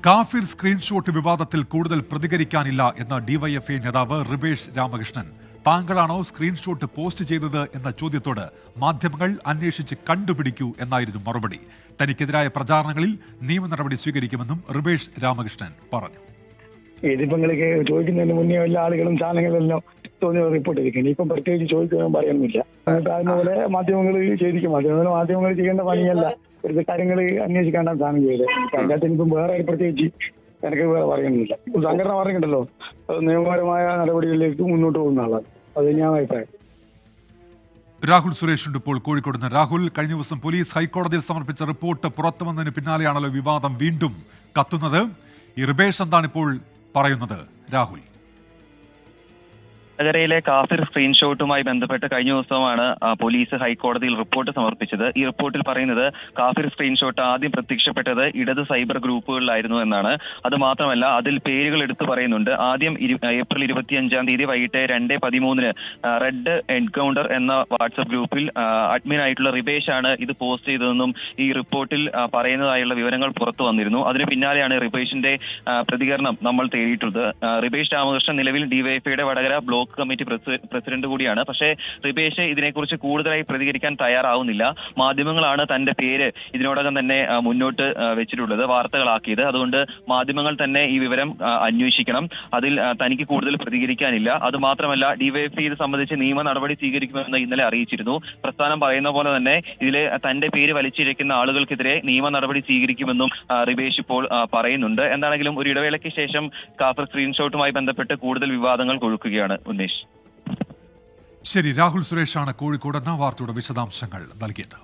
കാഫിർ സ്ക്രീൻഷോട്ട് വിവാദത്തിൽ കൂടുതൽ പ്രതികരിക്കാനില്ല എന്ന ഡിവൈഎഫ്ഐ നേതാവ് റിബേഷ് രാമകൃഷ്ണൻ. താങ്കളാണോ സ്ക്രീൻഷോട്ട് പോസ്റ്റ് ചെയ്തത് എന്ന ചോദ്യത്തോട് മാധ്യമങ്ങൾ അന്വേഷിച്ച് കണ്ടുപിടിക്കൂ എന്നായിരുന്നു മറുപടി. തനിക്കെതിരായ പ്രചാരണങ്ങളിൽ നിയമ നടപടി സ്വീകരിക്കുമെന്നും റിബേഷ് രാമകൃഷ്ണൻ പറഞ്ഞു. ഇതിപ്പോ നിങ്ങൾക്ക് ചോദിക്കുന്നതിന് മുന്നേ എല്ലാ ആളുകളും ചാനലുകളെല്ലാം തോന്നിയ റിപ്പോർട്ട് ചെയ്തിരിക്കുന്നത്. ഇപ്പം പ്രത്യേകിച്ച് ചോദിക്കാൻ പറയുന്നില്ല. അതുപോലെ മാധ്യമങ്ങൾ ചെയ്തിരിക്കും. മാധ്യമങ്ങൾ ചെയ്യേണ്ട പണിയല്ല. ഇവിടുത്തെ കാര്യങ്ങൾ അന്വേഷിക്കാണ്ടാണ് സാധനം ചെയ്തത്. അതിനകത്ത് ഇനിയിപ്പം വേറെ പ്രത്യേകിച്ച് എനിക്ക് വേറെ പറയുന്നില്ല. സംഘടന പറഞ്ഞിട്ടുണ്ടല്ലോ, നിയമപരമായ നടപടികളിലേക്ക് മുന്നോട്ട് പോകുന്ന ആളാണ്. അത് ഞാൻ അഭിപ്രായം. രാഹുൽ സുരേഷ് ഉണ്ട് ഇപ്പോൾ കോഴിക്കോട് നിന്ന്. രാഹുൽ, കഴിഞ്ഞ ദിവസം പോലീസ് ഹൈക്കോടതിയിൽ സമർപ്പിച്ച റിപ്പോർട്ട് പുറത്തു വന്നതിന് പിന്നാലെയാണല്ലോ വിവാദം വീണ്ടും കത്തുന്നത്. ഈ റിബേഷ് എന്താണ് ഇപ്പോൾ പറയുന്നത്? രാഹുൽ, വടകരയിലെ കാഫിർ സ്ക്രീൻഷോട്ടുമായി ബന്ധപ്പെട്ട് കഴിഞ്ഞ ദിവസമാണ് പോലീസ് ഹൈക്കോടതിയിൽ റിപ്പോർട്ട് സമർപ്പിച്ചത്. ഈ റിപ്പോർട്ടിൽ പറയുന്നത് കാഫിർ സ്ക്രീൻഷോട്ട് ആദ്യം പ്രത്യക്ഷപ്പെട്ടത് ഇടത് സൈബർ ഗ്രൂപ്പുകളിലായിരുന്നു എന്നാണ്. അത് മാത്രമല്ല, അതിൽ പേരുകൾ എടുത്തു പറയുന്നുണ്ട്. ആദ്യം ഏപ്രിൽ 25 വൈകിട്ട് 2:13 റെഡ് എൻകൗണ്ടർ എന്ന വാട്സ്ആപ്പ് ഗ്രൂപ്പിൽ അഡ്മിൻ ആയിട്ടുള്ള റിബേഷ് ആണ് ഇത് പോസ്റ്റ് ചെയ്തതെന്നും ഈ റിപ്പോർട്ടിൽ പറയുന്നതായുള്ള വിവരങ്ങൾ പുറത്തു വന്നിരുന്നു. അതിന് പിന്നാലെയാണ് റിബേഷിന്റെ പ്രതികരണം നമ്മൾ തേടിയിട്ടുള്ളത്. റിബേഷ് രാമകൃഷ്ണൻ നിലവിൽ ഡിവൈഎഫ്ഐയുടെ വടകര ബ്ലോക്ക് കമ്മിറ്റി പ്രസിഡന്റ് കൂടിയാണ്. പക്ഷേ റിബേഷ് ഇതിനെക്കുറിച്ച് കൂടുതലായി പ്രതികരിക്കാൻ തയ്യാറാവുന്നില്ല. മാധ്യമങ്ങളാണ് തന്റെ പേര് ഇതിനോടകം തന്നെ മുന്നോട്ട് വെച്ചിട്ടുള്ളത്, വാർത്തകളാക്കിയത്. അതുകൊണ്ട് മാധ്യമങ്ങൾ തന്നെ ഈ വിവരം അന്വേഷിക്കണം. അതിൽ തനിക്ക് കൂടുതൽ പ്രതികരിക്കാനില്ല. അത് മാത്രമല്ല, ഡിവൈഎഫ്ഐ ഇത് സംബന്ധിച്ച് നിയമ നടപടി സ്വീകരിക്കുമെന്ന് ഇന്നലെ അറിയിച്ചിരുന്നു. പ്രസ്ഥാനം പറയുന്ന പോലെ തന്നെ ഇതിലെ തന്റെ പേര് വലിച്ചിഴക്കുന്ന ആളുകൾക്കെതിരെ നിയമ നടപടി സ്വീകരിക്കുമെന്നും റിബേഷ് ഇപ്പോൾ പറയുന്നുണ്ട്. എന്താണെങ്കിലും ഒരു ഇടവേളയ്ക്ക് ശേഷം കാഫർ സ്ക്രീൻഷോട്ടുമായി ബന്ധപ്പെട്ട് കൂടുതൽ വിവാദങ്ങൾ കൊഴുക്കുകയാണ്. ഉന്മേഷ്, ശരി. രാഹുൽ സുരേഷാണ് കോഴിക്കോട് എന്ന വാർത്തയുടെ വിശദാംശങ്ങൾ നൽകിയത്.